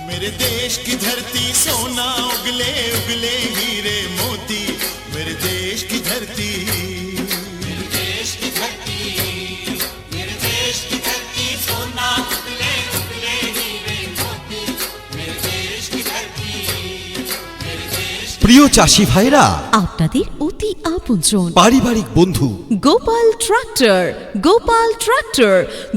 मेरे देश की धरती सोना उगले उगले हीरे मोती, मेरे देश की धरती, मेरे देश की धरती, मेरे देश की धरती सोना उगले उगले हीरे मोती, मेरे देश की धरती, मेरे देश। প্রিয় চাষি ভাইরা, আপনাদের অতি আপনজন পারিবারিক বন্ধু Gopal tractor, Gopal tractor,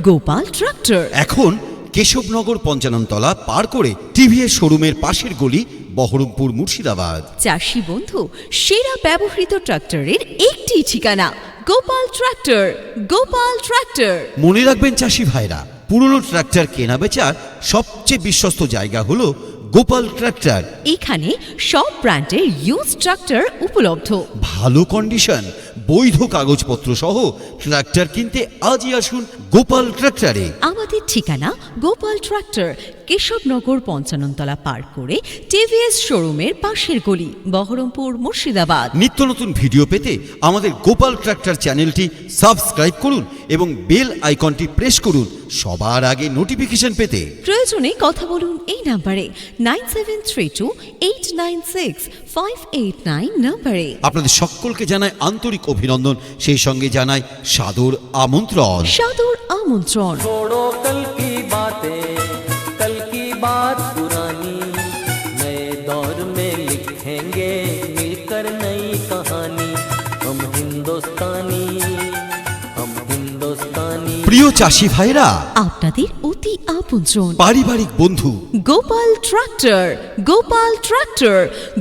Gopal tractor. এখন কেশবনগর পঞ্চাননতলা পার করে টিভিএস শোরুমের পাশের গলি, বহরমপুর, মুর্শিদাবাদ। চাষি বন্ধু, সেরা ব্যবহৃত ট্রাক্টরের একটি ঠিকানা গোপাল ট্রাক্টর, গোপাল ট্রাক্টর। মনে রাখবেন চাষি ভাইরা, পুরনো ট্রাক্টর কেনা বেচার সবচেয়ে বিশ্বস্ত জায়গা হলো গোপাল ট্রাক্টর। এখানে সব ব্র্যান্ডের ইউজ ট্রাক্টর উপলব্ধ। ভালো কন্ডিশন, বৈধ কাগজপত্র সহ ট্রাক্টর কিনতে আজই আসুন গোপাল ট্রাক্টরে। আমাদের ঠিকানা গোপাল ট্রাক্টর, কেশবনগর পঞ্চাননতলা পার করে টিভিএস শোরুমের পাশের গলি, বহরমপুর, মুর্শিদাবাদ। নিত্য নতুন ভিডিও পেতে আমাদের গোপাল ট্রাক্টর চ্যানেলটি সাবস্ক্রাইব করুন এবং বেল আইকনটি প্রেস করুন সবার আগে নোটিফিকেশন পেতে। প্রয়োজনে কথা বলুন এই নাম্বারে 9732896589 নম্বরে। আপনাদের সকলকে জানাই আন্তরিক অভিনন্দন, সেই সঙ্গে জানাই সাদর আমন্ত্রণ। সাদর আমন্ত্রণ। छोड़ो कल की बातें, कल की बात पुरानी, नए दौर में लिखेंगे मिलकर नई कहानी। हम हिंदुस्तानी, हम हिंदुस्तानी। প্রিয় চাষি ভাইরা, আপনাদের অতি আপনজন পারিবারিক বন্ধু Gopal tractor, Gopal tractor,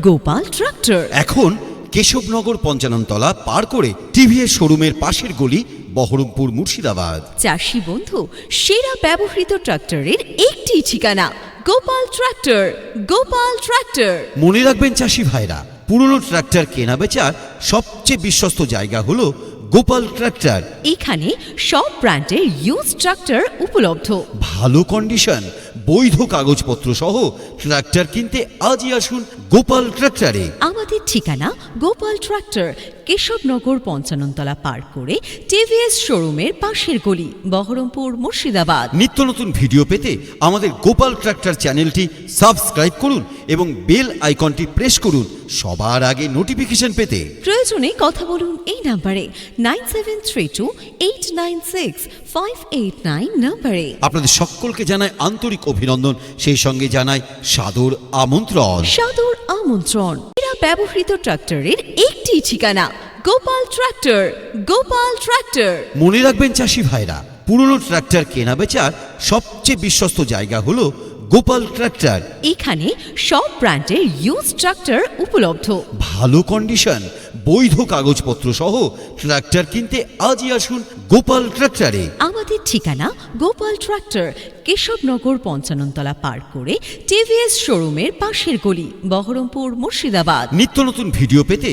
Gopal tractor. এখন কেশবনগর পঞ্চাননতলা পার করে টিভিএস শোরুমের পাশের গলি, বহরমপুর, মুর্শিদাবাদ। চাষি বন্ধু, সেরা ব্যবহৃত ট্রাক্টরের একটি ঠিকানা গোপাল ট্রাক্টর, গোপাল ট্রাক্টর। মনে রাখবেন চাষি ভাইরা, পুরনো ট্রাক্টর কেনা বেচার সবচেয়ে বিশ্বস্ত জায়গা হলো গোপাল ট্রাক্টর। এখানে সব ব্র্যান্ডের ইউজ ট্রাক্টর উপলব্ধ। ভালো কন্ডিশন, বৈধ কাগজপত্র সহ ট্রাক্টর কিনতে আজই আসুন গোপাল ট্রাক্টরে। আমাদের ঠিকানা গোপাল ট্রাক্টর, কেশবনগর পঞ্চাননতলা পার করে টিভিএস শোরুমের পাশের গলি, বহরমপুর, মুর্শিদাবাদ। নিত্য নতুন ভিডিও পেতে আমাদের গোপাল ট্রাক্টর চ্যানেলটি সাবস্ক্রাইব করুন এবং বেল আইকনটি প্রেস করুন সবার আগে নোটিফিকেশন পেতে। প্রয়োজনে কথা বলুন এই নাম্বারে 9732896589 নম্বরে। আপনাদের সকলকে জানাই আন্তরিক অভিনন্দন, সেই সঙ্গে জানাই সাদর আমন্ত্রণ। সাদর আমন্ত্রণ। এরা ব্যবহৃত ট্রাক্টরের একটি ঠিকানা গোপাল ট্রাক্টর, গোপাল ট্রাক্টর। মনে রাখবেন চাষি ভাইরা, পুরনো ট্রাক্টর কেনা বেচার সবচেয়ে বিশ্বস্ত জায়গা হলো গোপাল ট্রাক্টর। এখানে সব ব্র্যান্ডের ইউজ ট্রাক্টর উপলব্ধ। ভালো কন্ডিশন, বৈধ কাগজপত্র সহ ট্রাক্টর কিনতে আজই আসুন গোপাল ট্রাক্টরে। আমাদের ঠিকানা গোপাল ট্রাক্টর, কেশবনগর পঞ্চাননতলা পার করে টিভিএস শোরুমের পাশের গলি, বহরমপুর, মুর্শিদাবাদ। নিত্য নতুন ভিডিও পেতে